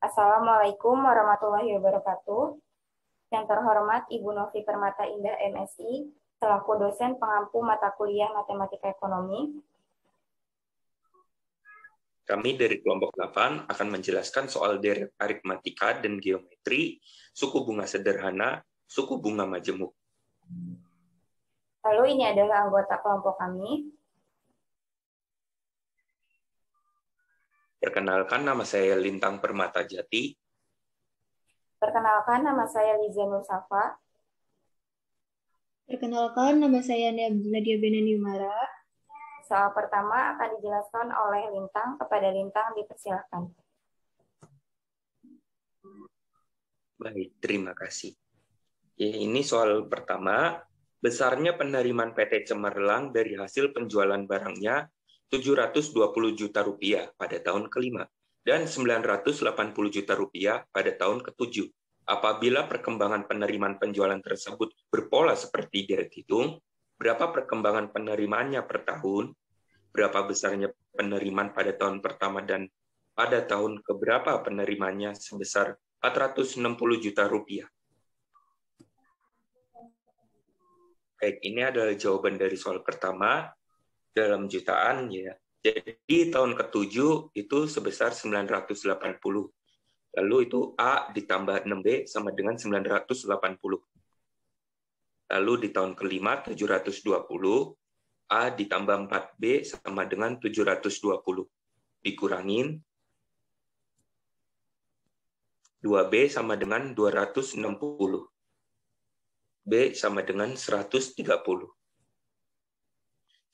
Assalamualaikum warahmatullahi wabarakatuh. Yang terhormat Ibu Novi Permata Indah MSI, selaku dosen pengampu mata kuliah Matematika Ekonomi. Kami dari kelompok 8 akan menjelaskan soal deret aritmatika dan geometri, suku bunga sederhana, suku bunga majemuk. Lalu ini adalah anggota kelompok kami. Perkenalkan, nama saya Lintang Permatajati. Perkenalkan, nama saya Liza Nur Safa. Perkenalkan, nama saya Nadia Benaniumara. Soal pertama akan dijelaskan oleh Lintang. Kepada Lintang dipersilakan. Baik, terima kasih. Ini soal pertama. Besarnya penerimaan PT Cemerlang dari hasil penjualan barangnya 720 juta rupiah pada tahun kelima dan 980 juta rupiah pada tahun ketujuh. Apabila perkembangan penerimaan penjualan tersebut berpola seperti deret hitung, berapa perkembangan penerimaannya per tahun, berapa besarnya penerimaan pada tahun pertama, dan pada tahun keberapa penerimaannya sebesar 460 juta rupiah. Baik, ini adalah jawaban dari soal pertama dalam jutaan ya. Jadi tahun ke-7 itu sebesar 980. Lalu itu A ditambah 6B sama dengan 980. Lalu di tahun kelima 720, A ditambah 4B sama dengan 720. Dikurangin 2B sama dengan 260. B sama dengan 130.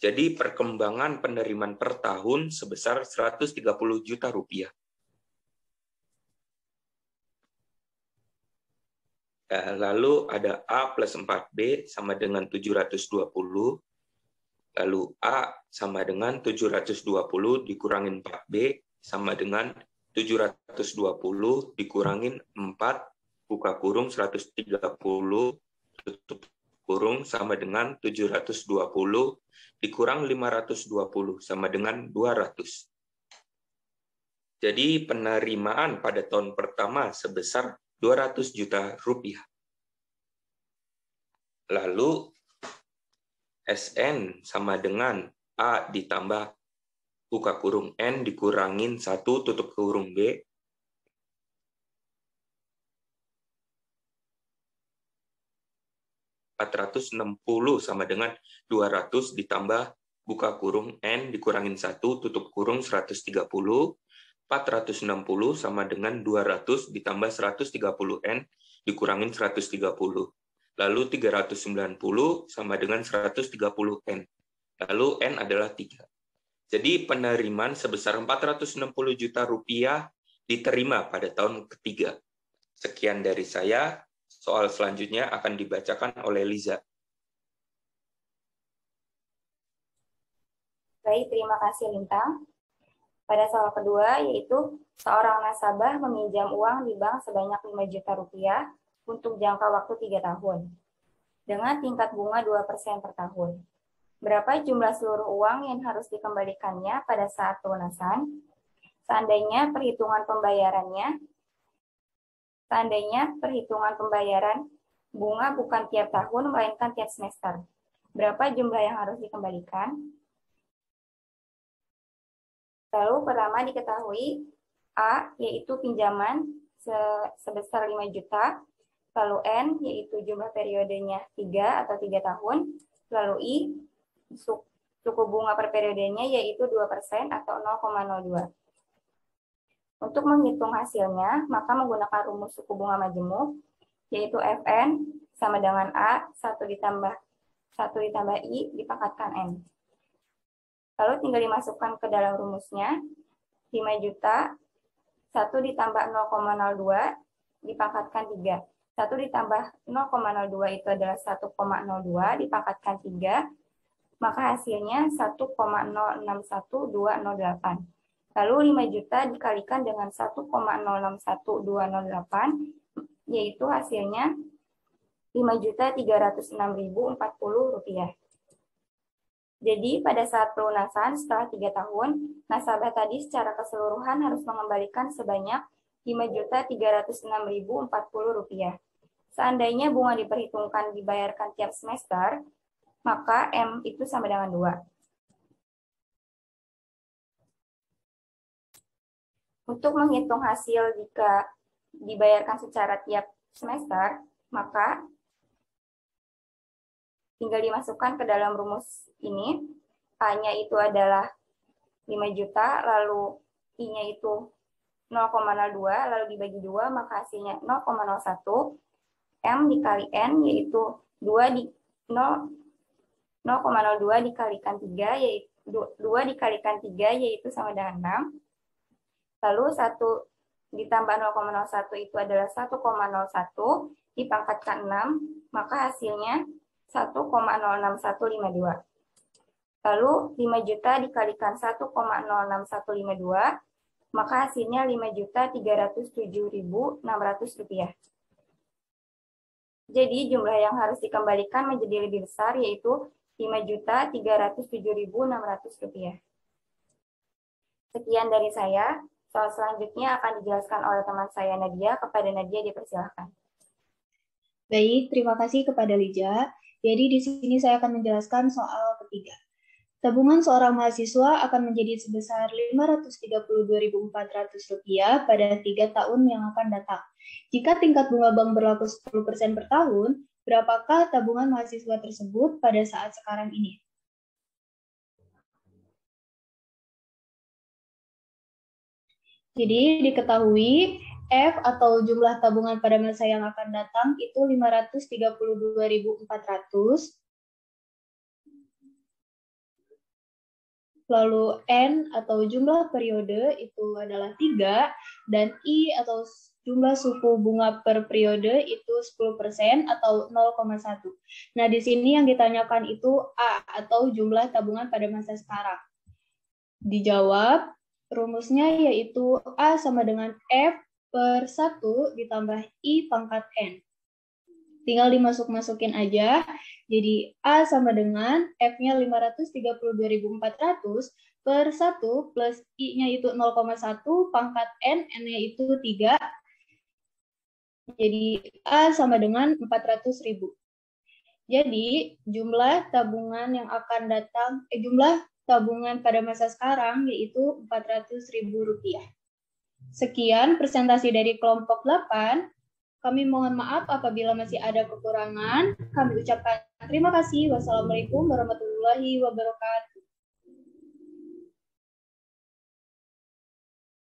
Jadi perkembangan penerimaan per tahun sebesar 130 juta rupiah. Lalu ada A plus 4B sama dengan 720. Lalu A sama dengan 720 dikurangin 4B sama dengan 720 dikurangin 4 buka kurung 130 tutup kurung sama dengan 720 dikurang 520 sama dengan 200. Jadi penerimaan pada tahun pertama sebesar 200 juta rupiah. Lalu SN sama dengan A ditambah buka kurung N dikurangin 1 tutup kurung B. (460) sama dengan 200 ditambah buka kurung N dikurangin 1 tutup kurung 130. 460 sama dengan 200 ditambah 130 N dikurangin 130. Lalu 390 sama dengan 130 N. Lalu N adalah 3. Jadi penerimaan sebesar 460 juta rupiah diterima pada tahun ketiga. Sekian dari saya. Soal selanjutnya akan dibacakan oleh Liza. Baik, terima kasih Lintang. Pada soal kedua, yaitu seorang nasabah meminjam uang di bank sebanyak 5 juta rupiah untuk jangka waktu 3 tahun, dengan tingkat bunga 2% per tahun. Berapa jumlah seluruh uang yang harus dikembalikannya pada saat pelunasan? Seandainya perhitungan pembayaran bunga bukan tiap tahun, melainkan tiap semester. Berapa jumlah yang harus dikembalikan? Lalu pertama diketahui A, yaitu pinjaman sebesar 5 juta. Lalu N, yaitu jumlah periodenya 3 atau 3 tahun. Lalu I, suku bunga per periodenya yaitu 2% atau 0,02. Untuk menghitung hasilnya, maka menggunakan rumus suku bunga majemuk, yaitu Fn sama dengan A, 1 ditambah I dipangkatkan N. Lalu tinggal dimasukkan ke dalam rumusnya, 5 juta, 1 ditambah 0,02 dipangkatkan 3. 1 ditambah 0,02 itu adalah 1,02 dipangkatkan 3, maka hasilnya 1,061208. Lalu 5 juta dikalikan dengan 1,061208, yaitu hasilnya 5.306.040 rupiah. Jadi pada saat pelunasan setelah 3 tahun, nasabah tadi secara keseluruhan harus mengembalikan sebanyak Rp5.306.040. Seandainya bunga diperhitungkan dibayarkan tiap semester, maka M itu sama dengan 2. Untuk menghitung hasil jika dibayarkan secara tiap semester, maka tinggal dimasukkan ke dalam rumus ini. A-nya itu adalah 5 juta, lalu I-nya itu 0,02, lalu dibagi 2, maka hasilnya 0,01. M dikali N, yaitu 0,02 dikalikan 3, yaitu 2 dikalikan 3, yaitu sama dengan 6. Lalu 1 ditambah 0,01 itu adalah 1,01 dipangkatkan 6, maka hasilnya 1,06152. Lalu 5 juta dikalikan 1,06152, maka hasilnya Rp5.307.600. Jadi jumlah yang harus dikembalikan menjadi lebih besar, yaitu Rp5.307.600. Sekian dari saya. Soal selanjutnya akan dijelaskan oleh teman saya Nadia. Kepada Nadia dipersilahkan. Baik, terima kasih kepada Lija. Jadi di sini saya akan menjelaskan soal ketiga. Tabungan seorang mahasiswa akan menjadi sebesar Rp532.400 pada 3 tahun yang akan datang. Jika tingkat bunga bank berlaku 10% per tahun, berapakah tabungan mahasiswa tersebut pada saat sekarang ini? Jadi diketahui F atau jumlah tabungan pada masa yang akan datang itu 532.400. Lalu N atau jumlah periode itu adalah 3, dan I atau jumlah suku bunga per periode itu 10% atau 0,1. Nah, di sini yang ditanyakan itu A atau jumlah tabungan pada masa sekarang. Dijawab, rumusnya yaitu A sama dengan F per 1 ditambah I pangkat N. Tinggal dimasuk-masukin aja. Jadi A sama dengan F-nya 532.400 per 1 plus I-nya itu 0,1 pangkat N, N-nya itu 3. Jadi A sama dengan 400.000. Jadi jumlah tabungan yang akan datang, jumlah tabungan pada masa sekarang yaitu Rp400.000. Sekian presentasi dari kelompok 8. Kami mohon maaf apabila masih ada kekurangan. Kami ucapkan terima kasih. Wassalamualaikum warahmatullahi wabarakatuh.